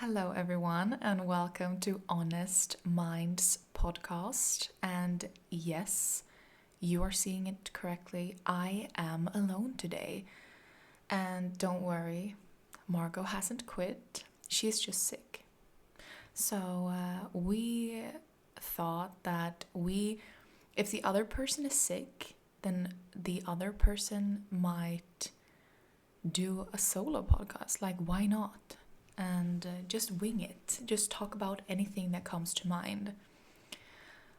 Hello, everyone, and welcome to Honest Minds podcast. And yes, you are seeing it correctly. I am alone today. And don't worry, Margot hasn't quit, she's just sick. So, we thought that if the other person is sick, then the other person might do a solo podcast. Like, why not? And just wing it. Just talk about anything that comes to mind.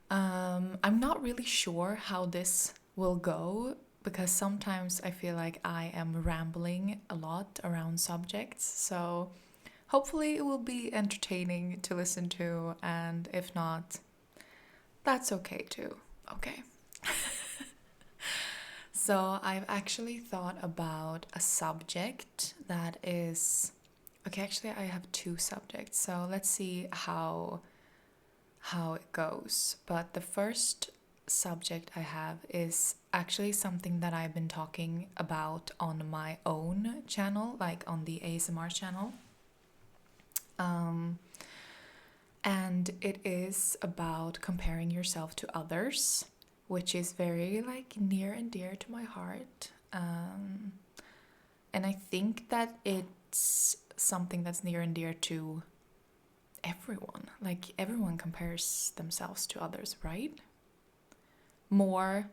I'm not really sure how this will go because sometimes I feel like I am rambling a lot around subjects. So hopefully it will be entertaining to listen to, and if not, that's okay too. Okay. So I've actually thought about a subject that is okay. Actually, I have two subjects, so let's see how it goes. But the first subject I have is actually something that I've been talking about on my own channel, like on the ASMR channel. And it is about comparing yourself to others, which is very like near and dear to my heart. And I think that it's something that's near and dear to everyone. Like everyone compares themselves to others, right? More,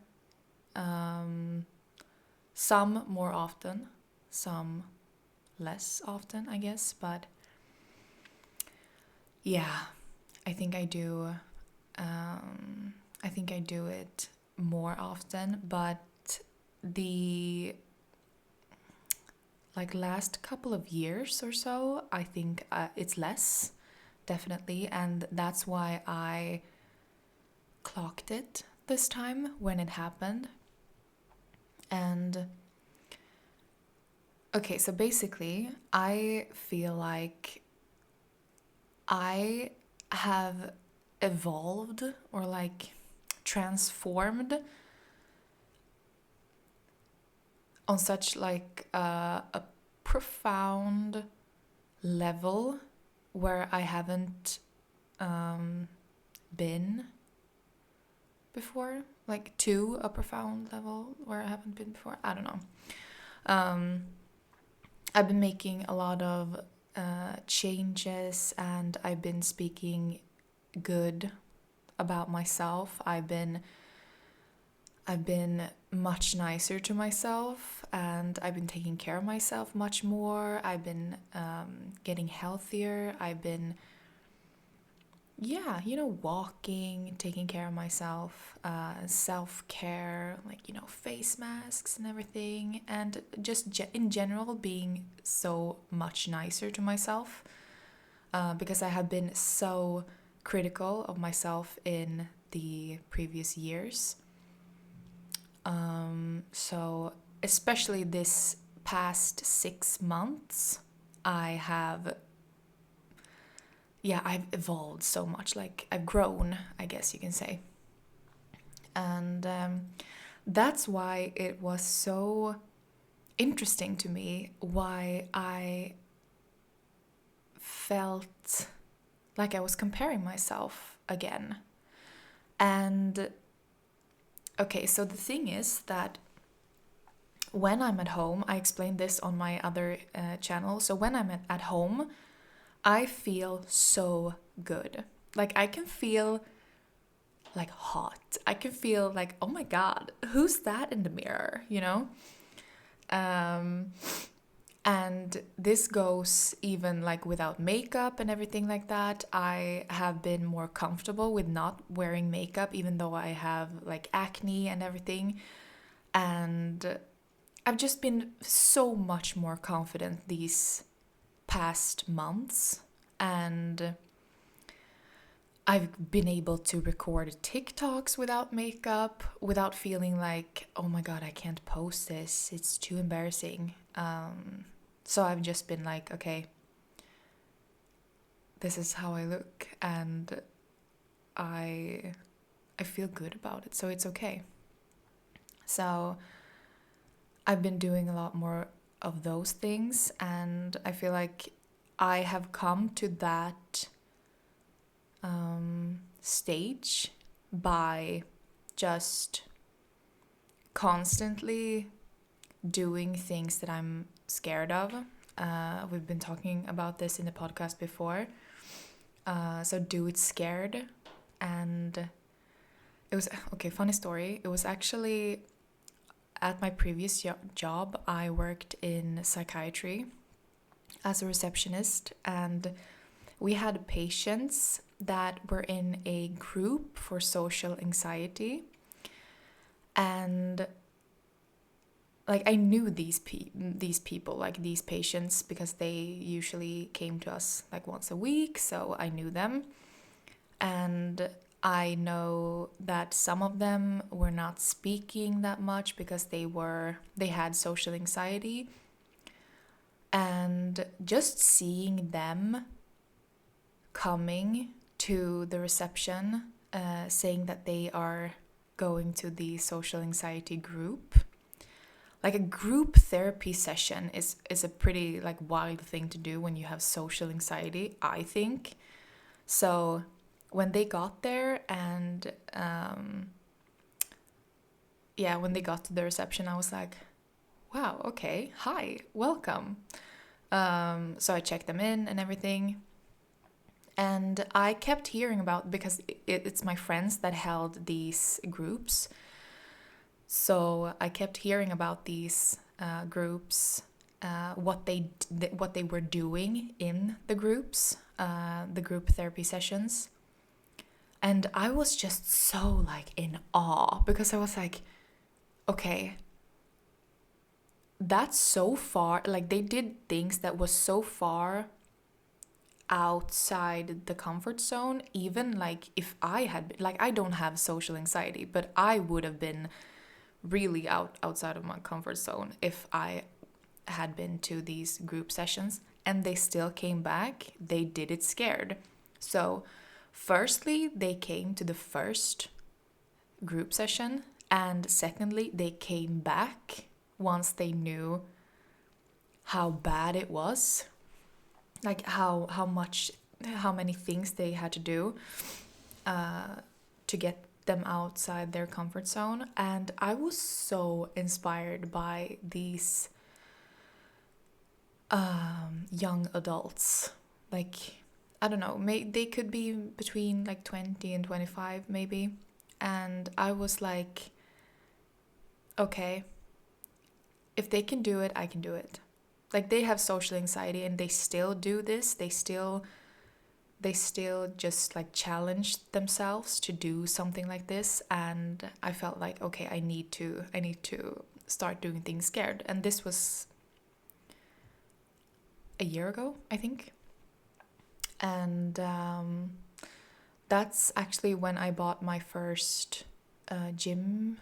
some more often, some less often, I guess. But yeah, I think I do. I think I do it more often, but the last couple of years or so, I think it's less, definitely, and that's why I clocked it this time when it happened. And okay, so basically, I feel like I have evolved or like transformed on such like a profound level where I haven't been before, like to a profound level where I haven't been before. I don't know. I've been making a lot of changes, and I've been speaking good about myself. I've been much nicer to myself, and I've been taking care of myself much more. I've been getting healthier. I've been, walking, taking care of myself, self-care, like, face masks and everything. And just in general, being so much nicer to myself because I have been so critical of myself in the previous years. So especially this past 6 months, I've evolved so much. Like I've grown, I guess you can say. And that's why it was so interesting to me why I felt like I was comparing myself again. And okay, so the thing is that when I'm at home, I explained this on my other channel. So when I'm at home, I feel so good. Like I can feel like hot. I can feel like, oh my God, who's that in the mirror, And this goes even like without makeup and everything like that. I have been more comfortable with not wearing makeup, even though I have like acne and everything. And I've just been so much more confident these past months. And I've been able to record TikToks without makeup, without feeling like, oh my God, I can't post this. It's too embarrassing. So I've just been like, okay, this is how I look, and I feel good about it, so it's okay. So I've been doing a lot more of those things, and I feel like I have come to that stage by just constantly doing things that I'm scared of. We've been talking about this in the podcast before. So do it scared. And it was, okay, funny story. It was actually at my previous job, I worked in psychiatry as a receptionist, and we had patients that were in a group for social anxiety. And like I knew these people, like these patients, because they usually came to us like once a week, so I knew them. And I know that some of them were not speaking that much because they had social anxiety. And just seeing them coming to the reception, saying that they are going to the social anxiety group. Like a group therapy session is a pretty like wild thing to do when you have social anxiety, I think. So when they got there and when they got to the reception, I was like, wow, okay, hi, welcome. So I checked them in and everything. And I kept hearing about, because it's my friends that held these groups. So I kept hearing about these groups, what they were doing in the groups, the group therapy sessions. And I was just so like in awe, because I was like, okay, that's so far, like they did things that was so far outside the comfort zone. Even like if I had, like, I don't have social anxiety, but I would have been really outside of my comfort zone if I had been to these group sessions. And they still came back. They did it scared. So firstly, they came to the first group session, and secondly, they came back once they knew how bad it was, like how many things they had to do to get them outside their comfort zone. And I was so inspired by these young adults. Like, I don't know, they could be between like 20 and 25 maybe. And I was like, okay, if they can do it, I can do it. Like, they have social anxiety and they still do this. They still just like challenge themselves to do something like this. And I felt like, okay, I need to start doing things scared. And this was a year ago, I think. And that's actually when I bought my first gym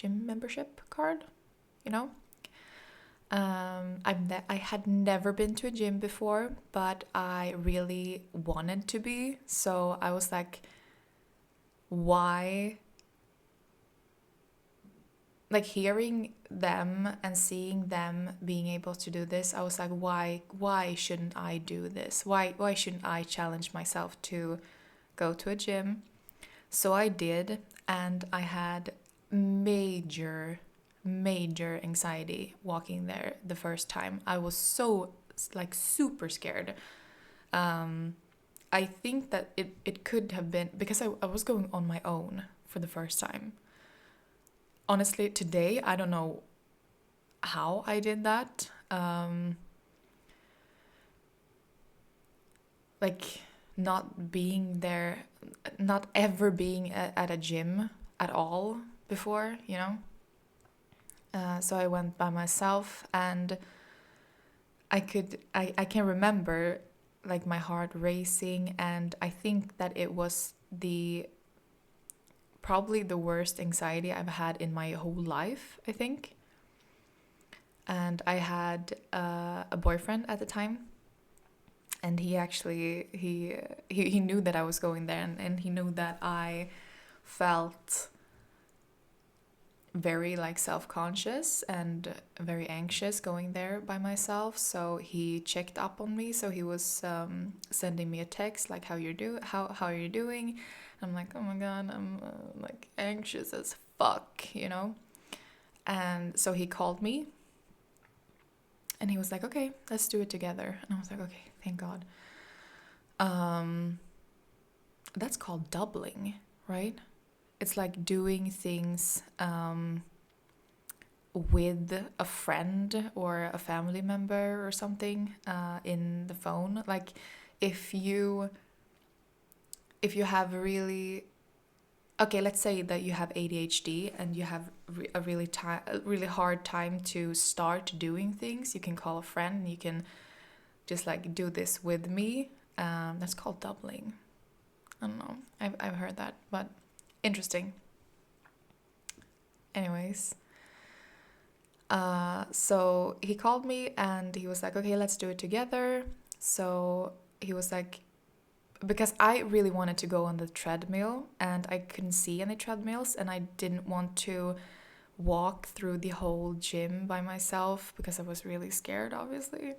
membership card, you know. I had never been to a gym before, but I really wanted to be. So I was like, why? Like, hearing them and seeing them being able to do this, I was like, why shouldn't I do this? Why shouldn't I challenge myself to go to a gym? So I did, and I had major anxiety walking there the first time. I was so like super scared. I think that it could have been because I was going on my own for the first time. Honestly, today I don't know how I did that. Like, not being there, not ever being at a gym at all before, you know. So I went by myself, and I can remember like my heart racing, and I think that it was probably the worst anxiety I've had in my whole life, I think. And I had a boyfriend at the time, and he actually he knew that I was going there, and he knew that I felt very like self-conscious and very anxious going there by myself. So he checked up on me. So he was sending me a text like, how are you doing? I'm like, oh my god, I'm like anxious as fuck, you know. And so he called me and he was like, okay, let's do it together. And I was like, okay, thank God. That's called doubling, right? It's like doing things with a friend or a family member or something in the phone. Like if you have really, okay, let's say that you have ADHD and you have a really hard time to start doing things, you can call a friend and you can just like do this with me. That's called doubling. I don't know. I've heard that, but interesting. Anyways, so he called me and he was like, okay, let's do it together. So he was like, because I really wanted to go on the treadmill and I couldn't see any treadmills and I didn't want to walk through the whole gym by myself because I was really scared, obviously.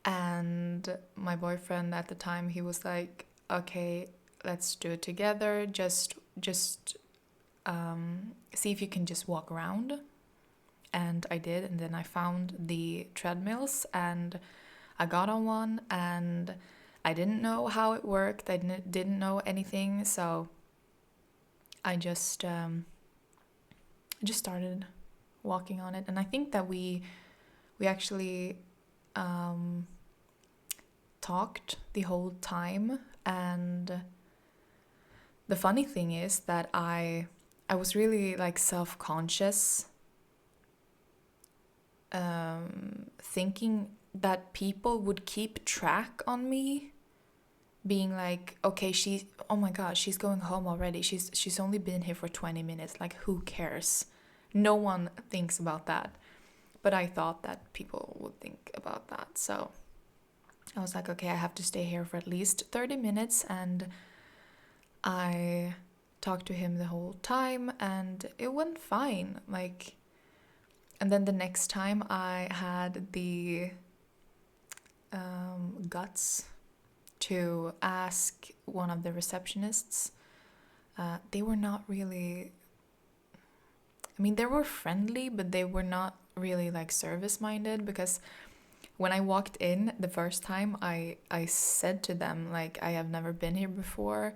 And my boyfriend at the time, he was like, okay, let's do it together. Just see if you can just walk around. And I did, and then I found the treadmills and I got on one and I didn't know how it worked. I didn't know anything, so I just started walking on it. And I think that we actually talked the whole time. And the funny thing is that I was really like self-conscious, thinking that people would keep track on me, being like, okay, oh my god, she's going home already. She's only been here for 20 minutes. Like, who cares? No one thinks about that. But I thought that people would think about that. So I was like, okay, I have to stay here for at least 30 minutes. And I talked to him the whole time and it went fine. Like, and then the next time I had the guts to ask one of the receptionists. They were not really, I mean, they were friendly, but they were not really like service minded, because when I walked in the first time, I said to them, like, I have never been here before,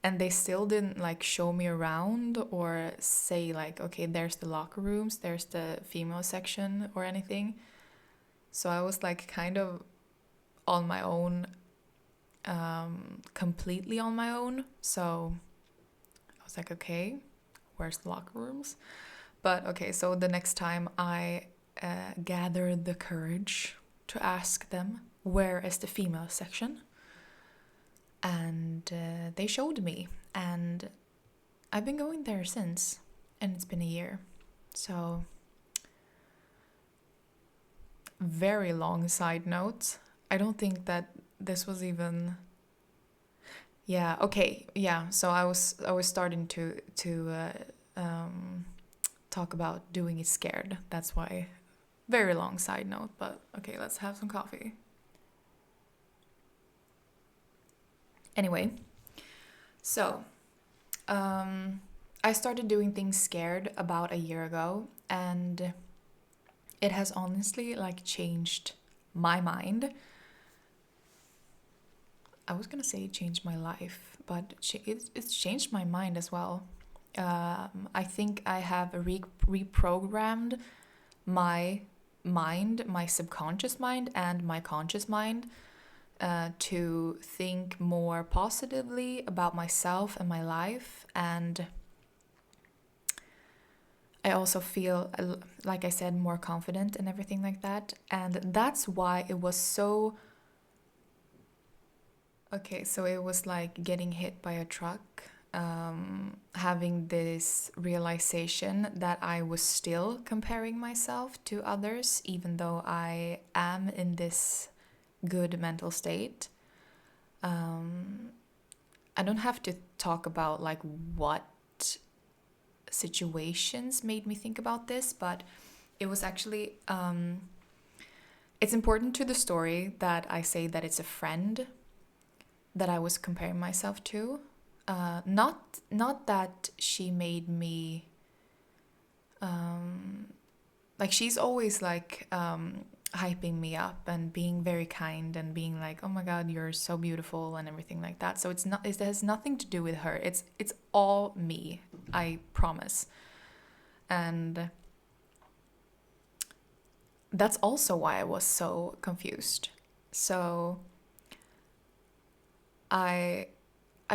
and they still didn't like show me around or say like, okay, there's the locker rooms, there's the female section or anything. So I was like kind of on my own, completely on my own. So I was like, okay, where's the locker rooms? But okay, so the next time I gathered the courage to ask them, where is the female section? And they showed me, and I've been going there since, and it's been a year. So, very long side note. I don't think that this was even. Yeah. Okay. Yeah. So I was starting to talk about doing it scared. That's why. Very long side note, but okay, let's have some coffee. Anyway, so I started doing things scared about a year ago, and it has honestly like changed my mind. I was gonna say changed my life, but it's changed my mind as well. I think I have reprogrammed my mind, my subconscious mind, and my conscious mind to think more positively about myself and my life. And I also feel, like I said, more confident and everything like that. And that's why it was so. Okay, so it was like getting hit by a truck, having this realization that I was still comparing myself to others, even though I am in this good mental state. I don't have to talk about like what situations made me think about this, but it was actually it's important to the story that I say that it's a friend that I was comparing myself to. Not that she made me like, she's always like hyping me up and being very kind and being like, oh my god, you're so beautiful and everything like that. So it has nothing to do with her. It's all me, I promise. And that's also why I was so confused. So I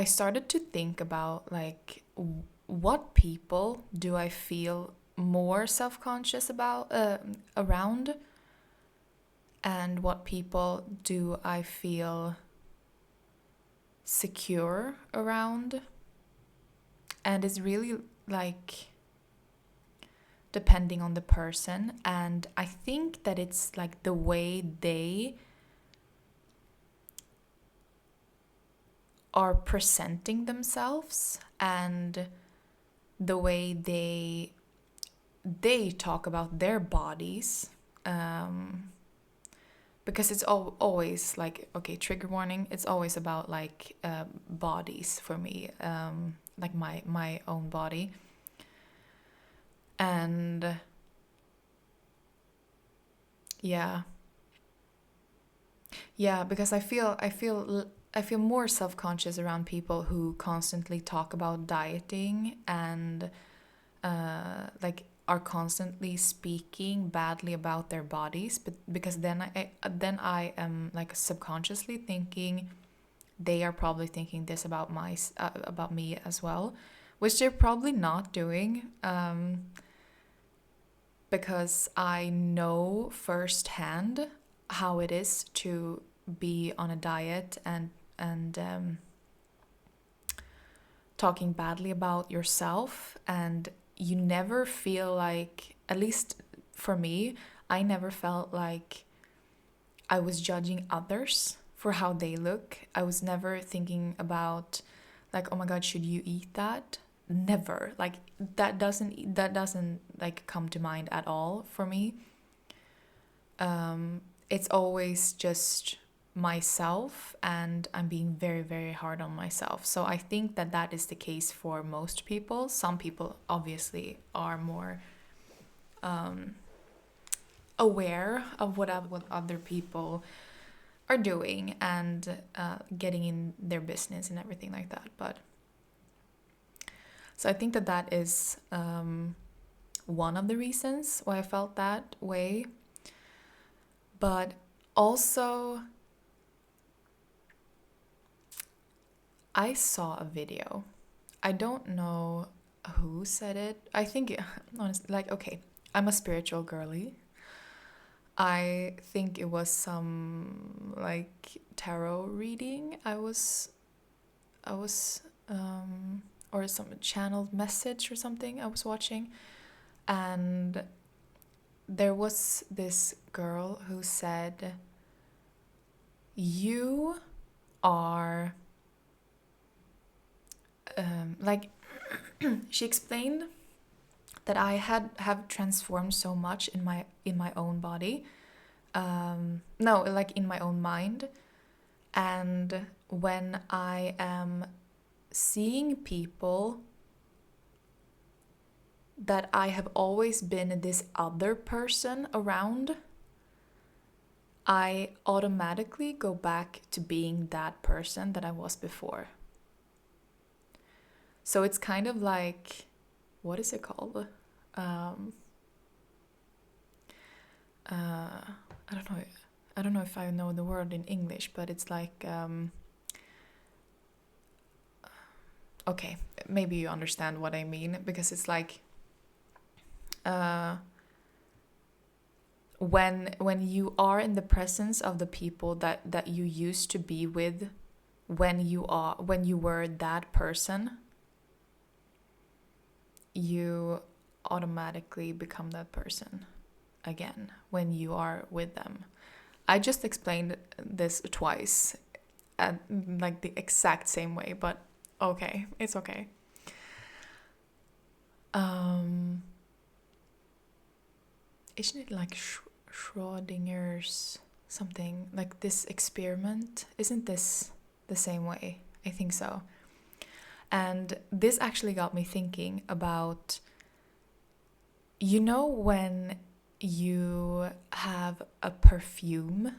started to think about like, what people do I feel more self-conscious about around, and what people do I feel secure around. And it's really like depending on the person, and I think that it's like the way they are presenting themselves and the way they talk about their bodies, because it's always like, okay, trigger warning, it's always about like bodies for me, like my own body. And yeah, because I feel more self-conscious around people who constantly talk about dieting and like are constantly speaking badly about their bodies, but because then I am like subconsciously thinking they are probably thinking this about about me as well, which they're probably not doing, because I know firsthand how it is to be on a diet and talking badly about yourself, and you never feel like, at least for me, I never felt like I was judging others for how they look. I was never thinking about like, oh my god, should you eat that? Never. Like that doesn't like come to mind at all for me. It's always just myself, and I'm being very, very hard on myself. So I think that is the case for most people. Some people obviously are more aware of what other people are doing and getting in their business and everything like that. But so I think that is one of the reasons why I felt that way. But also, I saw a video. I don't know who said it. I think, honestly, like, okay, I'm a spiritual girly. I think it was some like tarot reading or some channeled message or something I was watching, and there was this girl who said, you are like she explained that I have transformed so much in my own body, no, like in my own mind, and when I am seeing people that I have always been this other person around, I automatically go back to being that person that I was before. So it's kind of like, what is it called? I don't know if I know the word in English, but it's like, okay, maybe you understand what I mean, because it's like, when you are in the presence of the people that you used to be with, when you were that person, you automatically become that person again when you are with them. I just explained this twice at like the exact same way, but okay, it's okay. Um, isn't it like Schrodinger's something like this experiment? Isn't this the same way? I think so. And this actually got me thinking about, when you have a perfume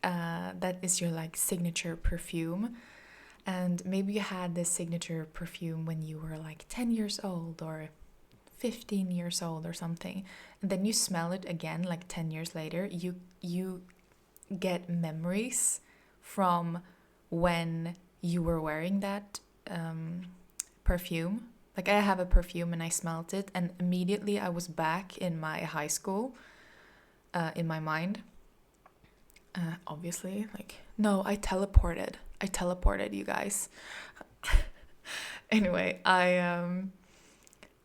that is your like signature perfume, and maybe you had this signature perfume when you were like 10 years old or 15 years old or something, and then you smell it again like 10 years later, you get memories from when you were wearing that perfume. Like I have a perfume and I smelled it, and immediately I was back in my high school in my mind. Obviously, like, no, I teleported, you guys. Anyway,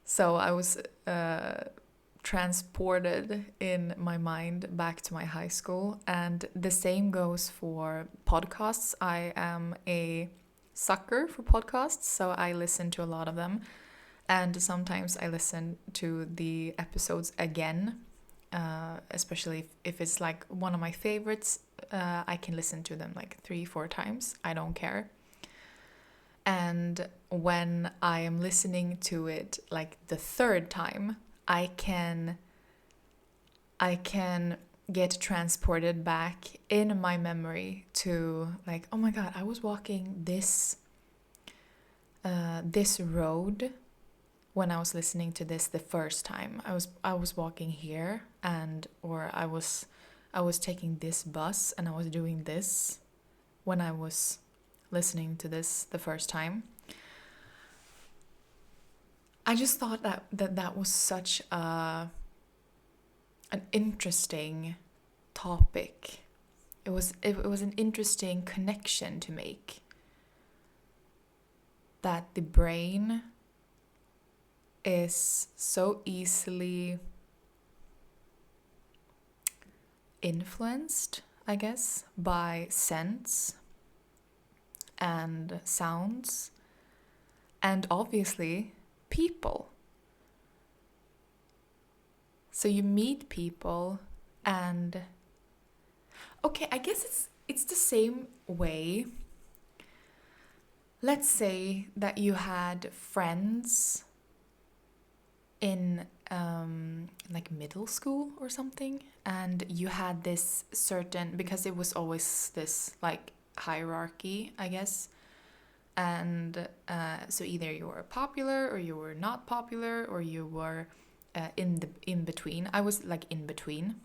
so I was transported in my mind back to my high school, and the same goes for podcasts. I am a sucker for podcasts, so I listen to a lot of them, and sometimes I listen to the episodes again, especially if it's like one of my favorites. I can listen to them like 3-4 times. I don't care. And when I am listening to it like the third time, I can get transported back in my memory to like, oh my god, I was walking this road when I was listening to this the first time. I was walking here, or I was taking this bus and I was doing this when I was listening to this the first time. I just thought that was such an interesting topic. It was an interesting connection to make. That the brain is so easily influenced, I guess, by scents and sounds, and obviously people. So you meet people, and okay, I guess it's the same way. Let's say that you had friends in like middle school or something, and you had this certain, because it was always this like hierarchy, I guess, and so either you were popular or you were not popular, or you were in between. I was like in between,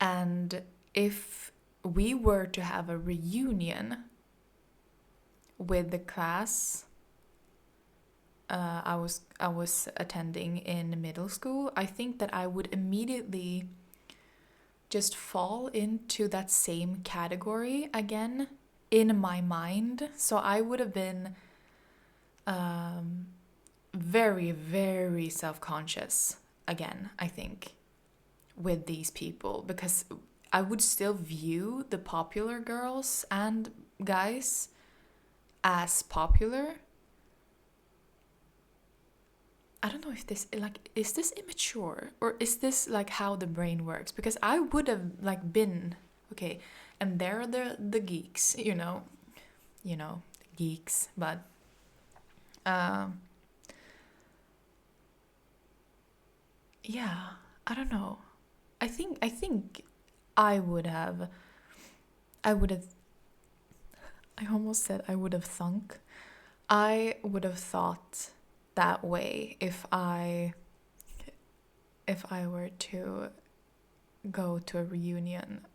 and if we were to have a reunion with the class I was attending in middle school, I think that I would immediately just fall into that same category again in my mind. So I would have been very, very self-conscious again, I think, with these people, because I would still view the popular girls and guys as popular. I don't know if this, like, is this immature, or is this like how the brain works? Because I would have like been, okay, and there are the geeks, geeks, but yeah, I don't know. I think I would have I almost said I would have thunk. I would have thought that way if I were to go to a reunion.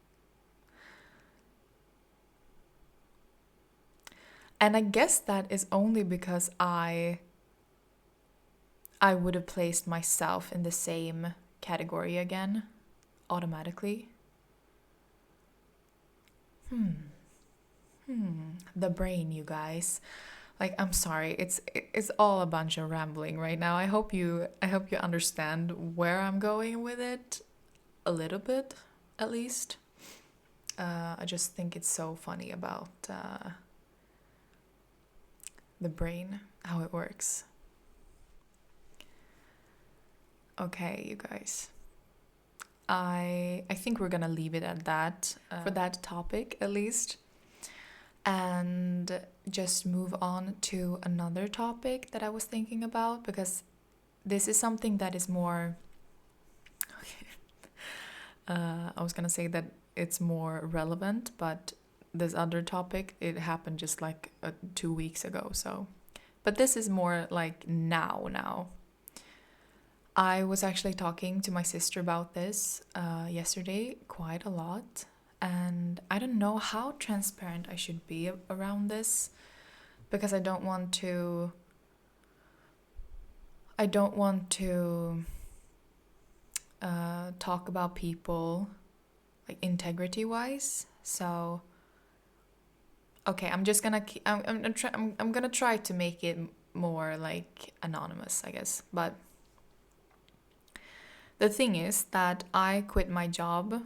And I guess that is only because I would have placed myself in the same category again automatically. The brain, you guys. Like, I'm sorry, it's all a bunch of rambling right now. I hope you understand where I'm going with it a little bit, at least. I just think it's so funny about the brain, how it works. Okay, you guys. I think we're gonna leave it at that for that topic at least, and just move on to another topic that I was thinking about, because this is something that is more. Okay. I was gonna say that it's more relevant, but this other topic, it happened just like 2 weeks ago. So, but this is more like now. I was actually talking to my sister about this yesterday quite a lot, and I don't know how transparent I should be around this, because I don't want to talk about people like integrity wise. So okay, I'm just gonna I'm gonna try to make it more like anonymous, I guess. But the thing is that I quit my job.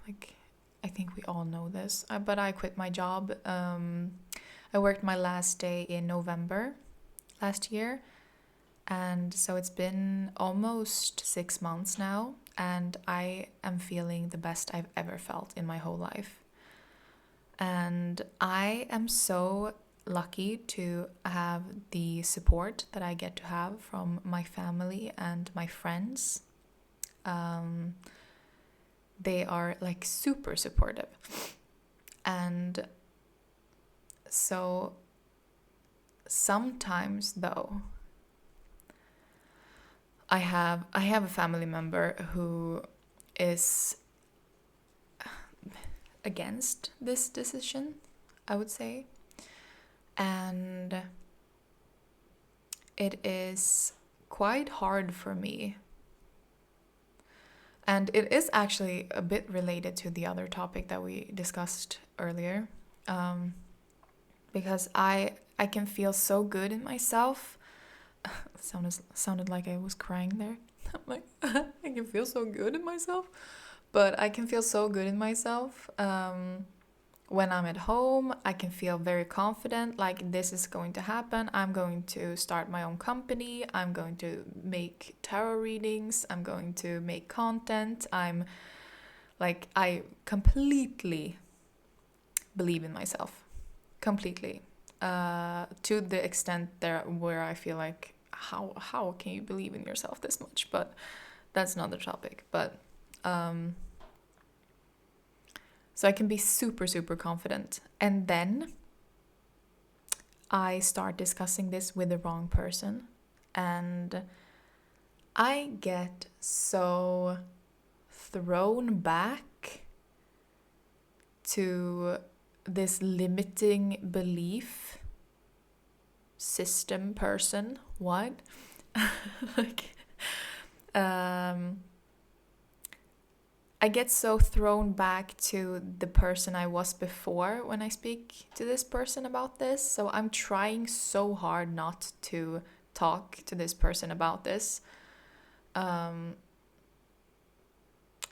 Like, I think we all know this, but I quit my job. I worked my last day in November last year, and so it's been almost 6 months now, and I am feeling the best I've ever felt in my whole life. And I am so lucky to have the support that I get to have from my family and my friends. They are like super supportive. And so sometimes though, I have a family member who is against this decision, I would say. And it is quite hard for me. And it is actually a bit related to the other topic that we discussed earlier. Because I can feel so good in myself. Sounded like I was crying there. I'm like, I can feel so good in myself. But I can feel so good in myself. When I'm at home, I can feel very confident, like this is going to happen. I'm going to start my own company. I'm going to make tarot readings. I'm going to make content. I completely believe in myself. Completely. To the extent there where I feel like, how can you believe in yourself this much? But that's another topic. But so I can be super, super confident. And then I start discussing this with the wrong person. And I get so thrown back to this limiting belief system person. What? I get so thrown back to the person I was before when I speak to this person about this. So I'm trying so hard not to talk to this person about this.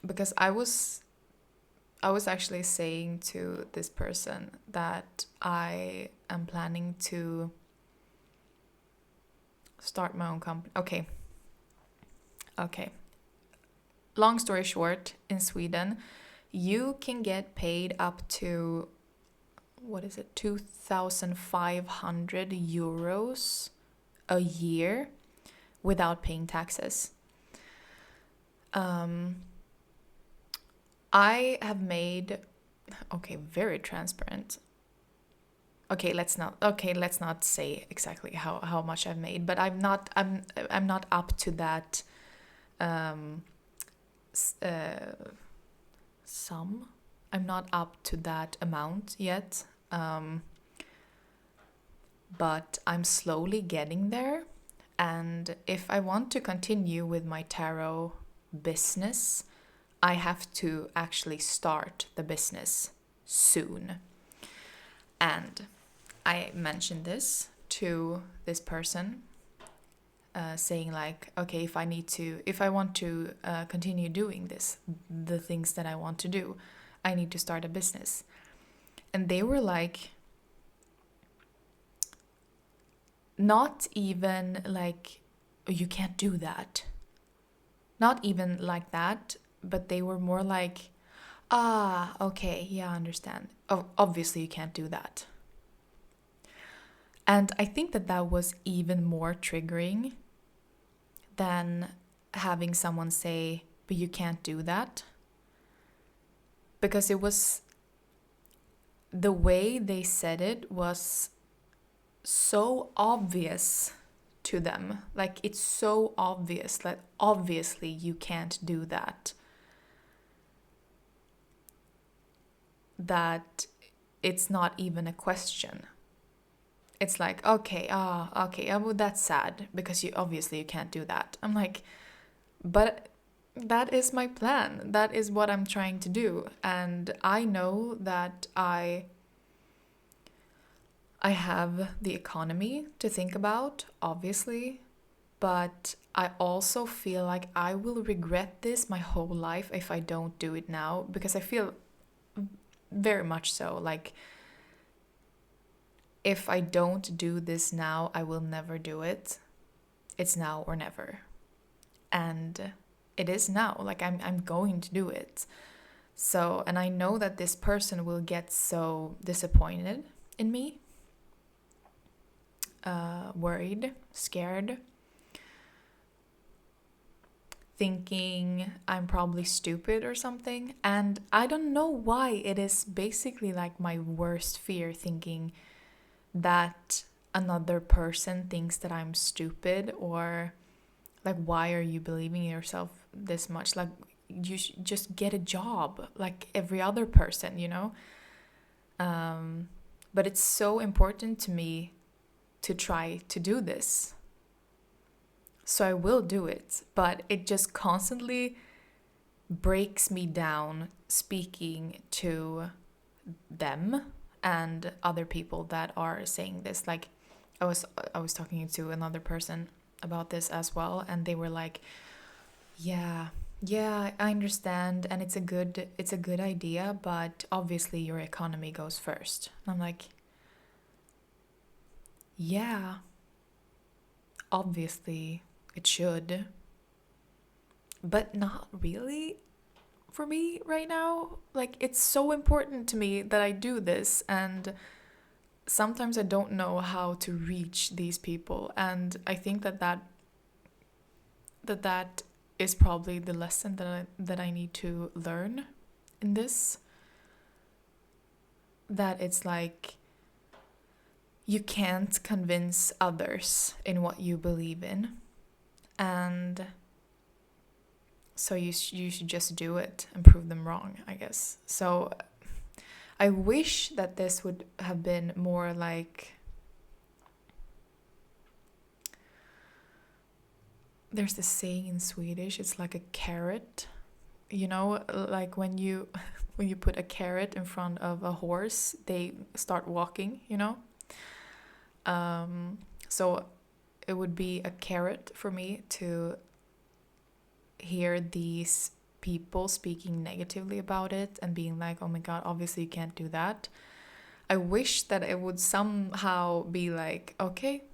Because I was actually saying to this person that I am planning to start my own company. Okay. Long story short, in Sweden, you can get paid up to, 2,500 euros a year without paying taxes. I have made, very transparent. Let's not say exactly how much I've made, but I'm not up to that sum. I'm not up to that amount yet. But I'm slowly getting there. And if I want to continue with my tarot business, I have to actually start the business soon. And I mentioned this to this person, saying like, okay, if I want to continue doing this, the things that I want to do, I need to start a business. And they were like, not even like, "Oh, you can't do that." Not even like that, but they were more like, "Ah, okay, yeah, I understand. Oh, obviously you can't do that." And I think that that was even more triggering than having someone say, "But you can't do that." Because it was, the way they said it was so obvious to them. Like, it's so obvious, like, obviously you can't do that. That it's not even a question. It's like, okay, okay, well, that's sad because you can't do that. I'm like, but that is my plan. That is what I'm trying to do. And I know that I have the economy to think about, obviously, but I also feel like I will regret this my whole life if I don't do it now, because I feel very much so like, if I don't do this now, I will never do it. It's now or never. And it is now. Like, I'm going to do it. So, and I know that this person will get so disappointed in me, worried, scared, thinking I'm probably stupid or something. And I don't know why it is basically like my worst fear, thinking that another person thinks that I'm stupid, or like, why are you believing in yourself this much? Like, you just get a job like every other person, you know? But it's so important to me to try to do this. So I will do it, but it just constantly breaks me down speaking to them and other people that are saying this. Like, I was talking to another person about this as well, and they were like, yeah, I understand, and it's a good idea, but obviously your economy goes first. And I'm like, yeah, obviously it should, but not really for me right now. Like, it's so important to me that I do this, and sometimes I don't know how to reach these people, and I think that is probably the lesson that I need to learn in this. That it's like, you can't convince others in what you believe in, and so you should just do it and prove them wrong, I guess. So I wish that this would have been more like, there's this saying in Swedish, it's like a carrot, you know, like when you when you put a carrot in front of a horse, they start walking, you know. So it would be a carrot for me to hear these people speaking negatively about it and being like, oh my god, obviously you can't do that. I wish that it would somehow be like, okay,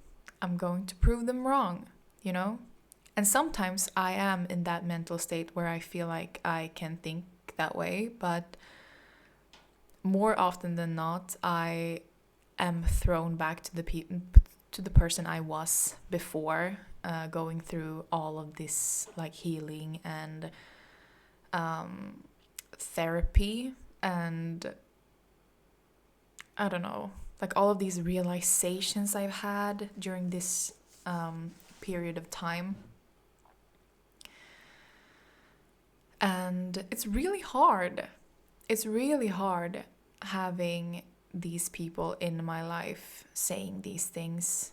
I'm going to prove them wrong, you know? And sometimes I am in that mental state where I feel like I can think that way, but more often than not, I am thrown back to the person I was before, going through all of this like healing and therapy, and I don't know, like all of these realizations I've had during this period of time. And it's really hard. It's really hard having these people in my life saying these things.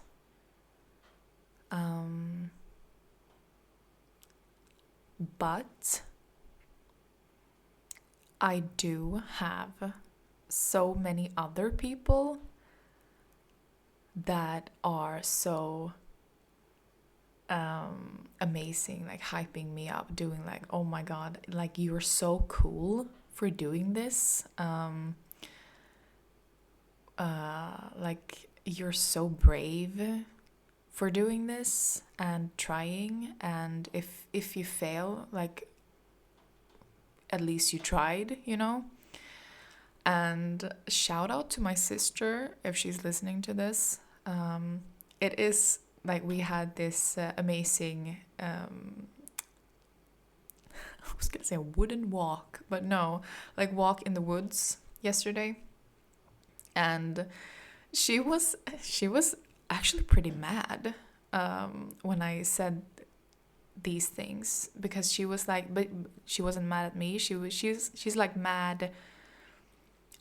But I do have so many other people that are so amazing, like hyping me up, doing like, oh my god, like, you're so cool for doing this, like, you're so brave, for doing this and trying. And if you fail, like, at least you tried, you know. And shout out to my sister if she's listening to this. It is like we had this amazing I was gonna say a wooden walk, but no, like walk in the woods yesterday. And she was actually pretty mad when I said these things, because she was like, but she wasn't mad at me. She's like mad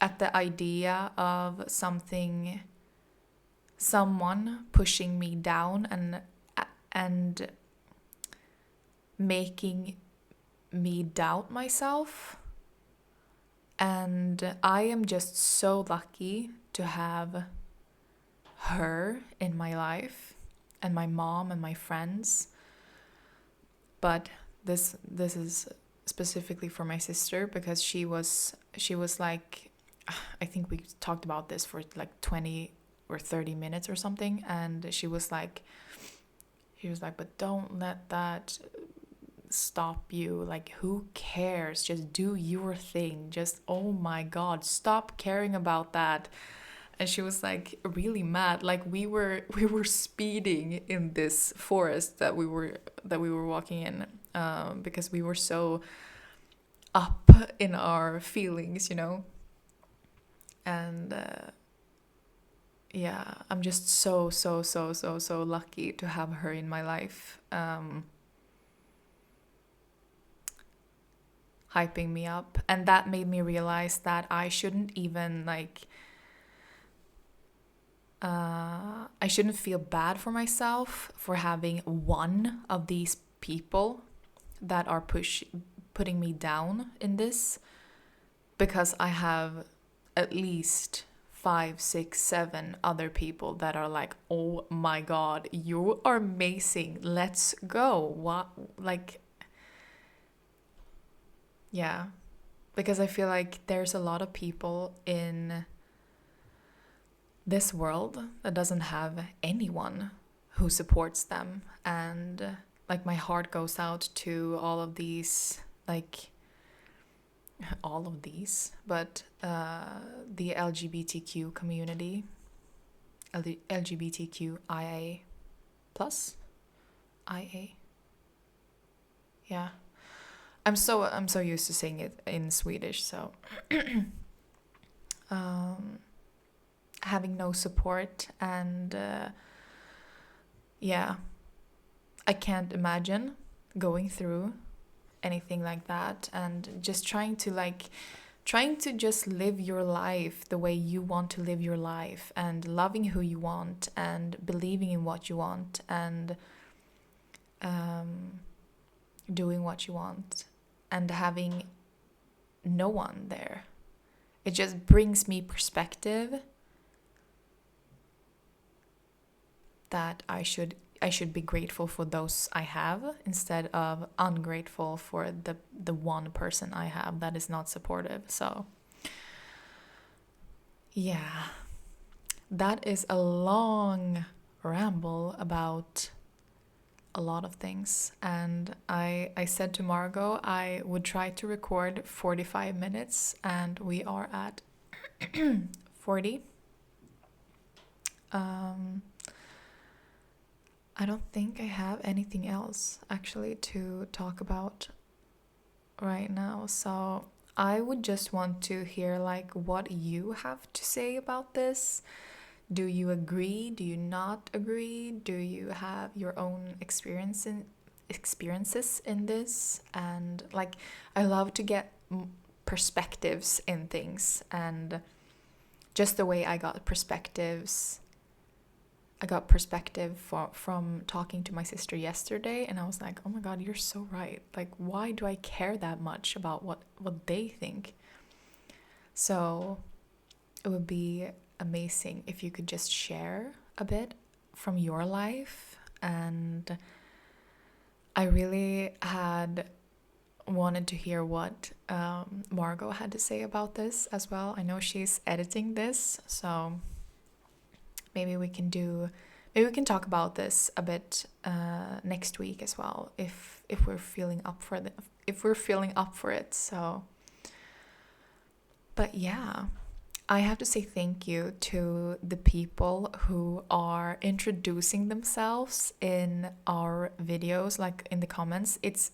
at the idea of someone pushing me down and making me doubt myself. And I am just so lucky to have her in my life, and my mom and my friends. But this is specifically for my sister, because she was like, I think we talked about this for like 20 or 30 minutes or something, and she was like, but don't let that stop you. Like, who cares? Just do your thing. Just, oh my god, stop caring about that. And she was like really mad. Like, we were speeding in this forest that we were walking in, because we were so up in our feelings, you know. And yeah, I'm just so lucky to have her in my life, hyping me up. And that made me realize that I shouldn't even like I shouldn't feel bad for myself for having one of these people that are putting me down in this, because I have at least 5, 6, 7 other people that are like, oh my god, you are amazing, let's go. What, like, yeah, because I feel like there's a lot of people in this world that doesn't have anyone who supports them. And like, my heart goes out to all of these, like, but the LGBTQ community, LGBTQIA plus, IA. Yeah, I'm so used to saying it in Swedish, so having no support. And yeah, I can't imagine going through anything like that, and just trying to just live your life the way you want to live your life, and loving who you want, and believing in what you want, and doing what you want, and having no one there. It just brings me perspective that I should be grateful for those I have, instead of ungrateful for the one person I have that is not supportive. So yeah, that is a long ramble about a lot of things. And I said to Margot I would try to record 45 minutes, and we are at 40. I don't think I have anything else actually to talk about right now. So I would just want to hear like what you have to say about this. Do you agree? Do you not agree? Do you have your own experiences in this? And like, I love to get perspectives in things, and just the way I got perspective from talking to my sister yesterday, and I was like, oh my god, you're so right. Like, why do I care that much about what they think? So it would be amazing if you could just share a bit from your life. And I really had wanted to hear what Margot had to say about this as well. I know she's editing this, so maybe maybe we can talk about this a bit next week as well, if we're feeling up for it. So, but yeah, I have to say thank you to the people who are introducing themselves in our videos, like in the comments. It's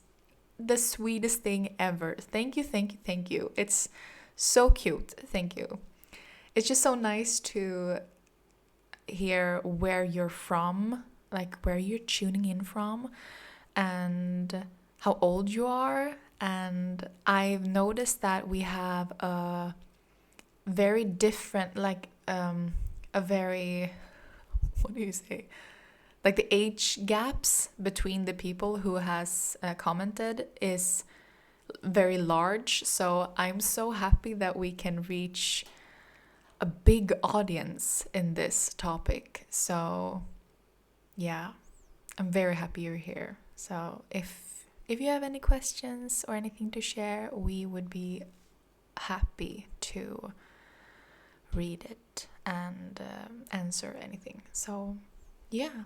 the sweetest thing ever. Thank you, thank you, thank you. It's so cute. Thank you. It's just so nice to hear where you're from, like where you're tuning in from, and how old you are. And I've noticed that we have a very different, like a very, what do you say, like the age gaps between the people who has commented is very large. So I'm so happy that we can reach a big audience in this topic. So yeah, I'm very happy you're here. So if you have any questions or anything to share, we would be happy to read it and answer anything. So yeah,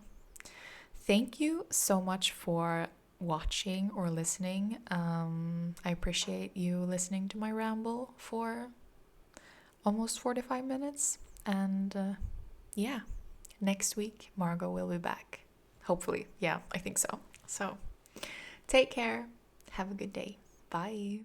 thank you so much for watching or listening. I appreciate you listening to my ramble for almost 45 minutes. And yeah, next week Margot will be back. Hopefully. Yeah, I think so. So take care. Have a good day. Bye.